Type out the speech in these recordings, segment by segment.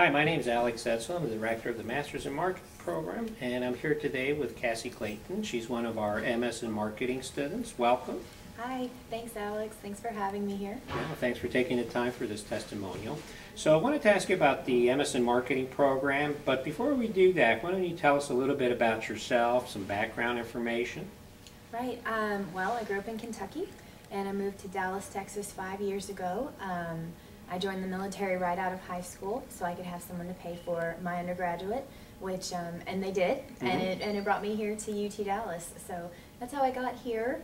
Hi, my name is Alex Edsel. I'm the director of the Masters in Marketing program, and I'm here today with Cassie Clayton. She's one of our MS in Marketing students. Welcome. Hi, thanks Alex. Thanks for having me here. Yeah, thanks for taking the time for this testimonial. So I wanted to ask you about the MS in Marketing program, but before we do that, why don't you tell us a little bit about yourself, some background information? Right, well, I grew up in Kentucky, and I moved to Dallas, Texas 5 years ago. I joined the military right out of high school so I could have someone to pay for my undergraduate, which, and they did, and it brought me here to UT Dallas. So that's how I got here.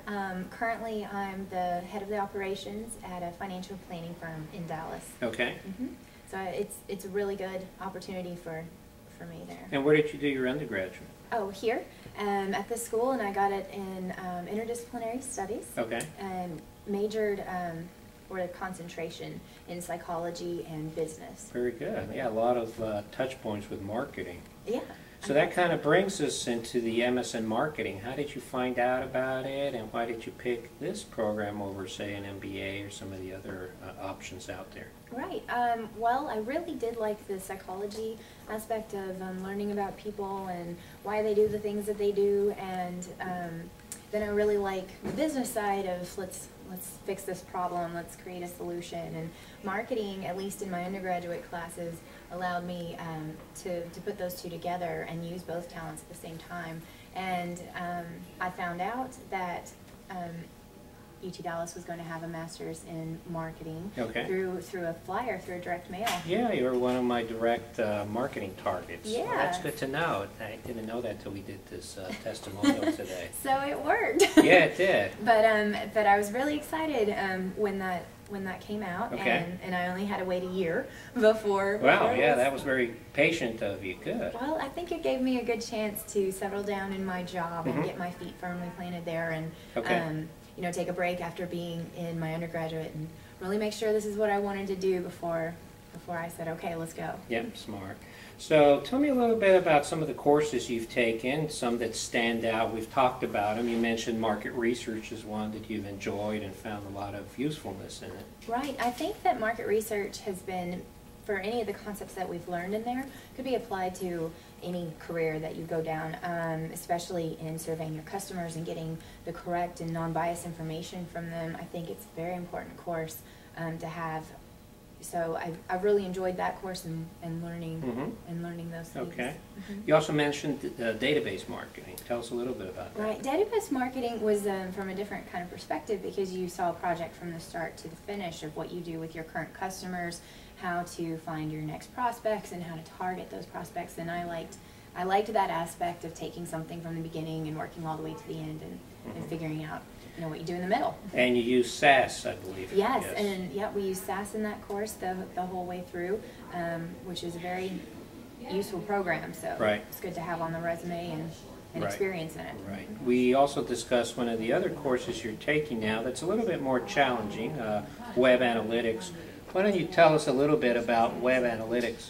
Currently, I'm the head of the operations at a financial planning firm in Dallas. Okay. So it's a really good opportunity for me there. And where did you do your undergraduate? Oh, here at the school, and I got it in interdisciplinary studies. Okay. And majored or a concentration in psychology and business. Very good. Yeah, a lot of touch points with marketing. Yeah. So that kind of brings us into the MS in Marketing. How did you find out about it, and why did you pick this program over, say, an MBA or some of the other options out there? Right. Well, I really did like the psychology aspect of learning about people and why they do the things that they do, and then I really like the business side of let's fix this problem, let's create a solution. And marketing, at least in my undergraduate classes, allowed me to put those two together and use both talents at the same time. And I found out that UT Dallas was going to have a master's in marketing through a flyer, through a direct mail. Yeah, you were one of my direct marketing targets. Yeah. Well, that's good to know. I didn't know that till we did this testimonial today. So it worked. Yeah, it did. But I was really excited when that came out, and I only had to wait a year before. Wow, yeah, that was very patient of you. Good. Well, I think it gave me a good chance to settle down in my job and get my feet firmly planted there, and you know, take a break after being in my undergraduate and really make sure this is what I wanted to do before I said, okay, let's go. Yep, smart. So tell me a little bit about some of the courses you've taken, some that stand out. We've talked about them. You mentioned market research is one that you've enjoyed and found a lot of usefulness in it. Right. I think that market research has been, for any of the concepts that we've learned in there, could be applied to any career that you go down, especially in surveying your customers and getting the correct and non-biased information from them. I think it's a very important course to have. So I've really enjoyed that course and learning those things. Okay. You also mentioned database marketing. Tell us a little bit about that. Right. Database marketing was from a different kind of perspective, because you saw a project from the start to the finish of what you do with your current customers, how to find your next prospects and how to target those prospects. And I liked that aspect of taking something from the beginning and working all the way to the end and figuring out, you know, what you do in the middle. And you use SAS, I believe. Yes, and yeah, we use SAS in that course the whole way through, which is a very useful program. So it's good to have on the resume and experience in it. Right. We also discussed one of the other courses you're taking now that's a little bit more challenging, web analytics. Why don't you tell us a little bit about web analytics?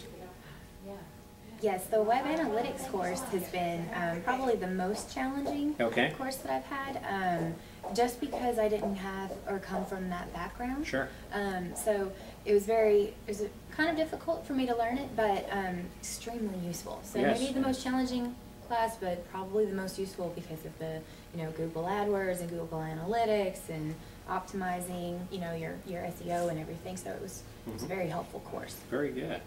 Yes, the web analytics course has been probably the most challenging course that I've had, just because I didn't have or come from that background. Sure. So it was kind of difficult for me to learn it, but extremely useful. So maybe the most challenging class, but probably the most useful because of the Google AdWords and Google Analytics and optimizing your SEO and everything. So it was a very helpful course. Very good.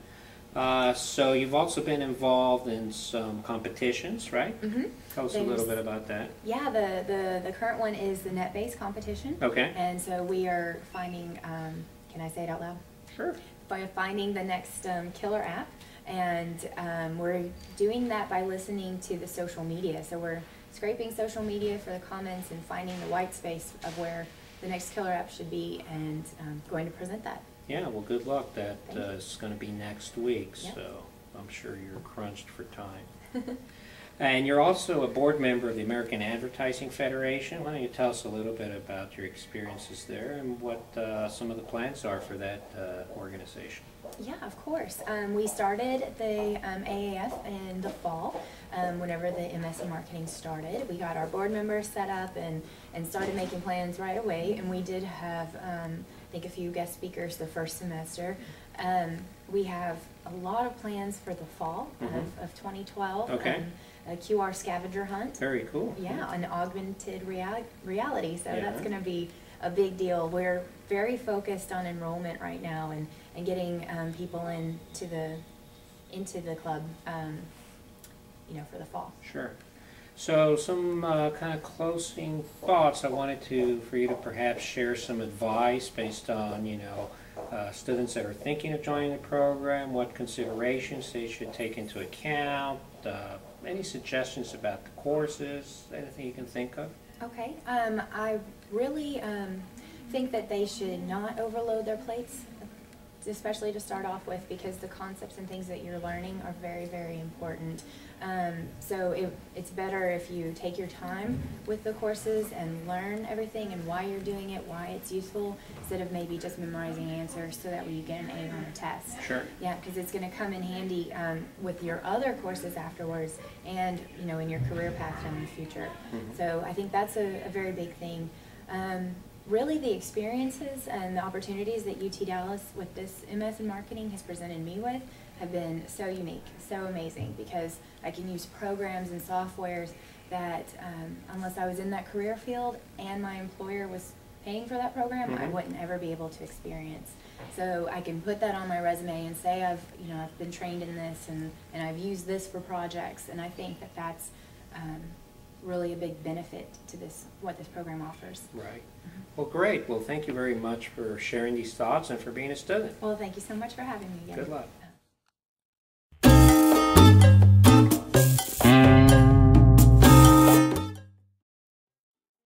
So you've also been involved in some competitions, right? Tell us a little bit about that. Yeah, the current one is the net-based competition. Okay. And so we are finding, can I say it out loud? Sure. By finding the next killer app, and we're doing that by listening to the social media. So we're scraping social media for the comments and finding the white space of where the next killer app should be, and going to present that. Yeah, well, good luck. That is going to be next week, so I'm sure you're crunched for time. And you're also a board member of the American Advertising Federation. Why don't you tell us a little bit about your experiences there and what some of the plans are for that organization? Yeah, of course. We started the AAF in the fall, whenever the MS in Marketing started. We got our board members set up and started making plans right away, and we did have, I think, a few guest speakers the first semester. We have a lot of plans for the fall of 2012. Okay. A QR scavenger hunt. Very cool. Yeah, an augmented reality. So Yeah. that's going to be a big deal. We're very focused on enrollment right now and getting people into the club, you know, for the fall. Sure. So some kind of closing thoughts. I wanted for you to perhaps share some advice based on, you know, students that are thinking of joining the program, what considerations they should take into account, any suggestions about the courses, anything you can think of? Okay. I really think that they should not overload their plates, especially to start off with, because the concepts and things that you're learning are very, very important. So it's better if you take your time with the courses and learn everything and why you're doing it, why it's useful, instead of maybe just memorizing answers so that way you get an A on a test. Sure. Yeah, because it's going to come in handy with your other courses afterwards and, you know, in your career path in the future. So I think that's a very big thing. Really, the experiences and the opportunities that UT Dallas with this MS in marketing has presented me with have been so unique, so amazing, because I can use programs and softwares that unless I was in that career field and my employer was paying for that program, I wouldn't ever be able to experience. So I can put that on my resume and say I've been trained in this and I've used this for projects, and I think that that's really a big benefit to what this program offers. Right. Well, great. Well, thank you very much for sharing these thoughts and for being a student. Well, thank you so much for having me again. Good luck.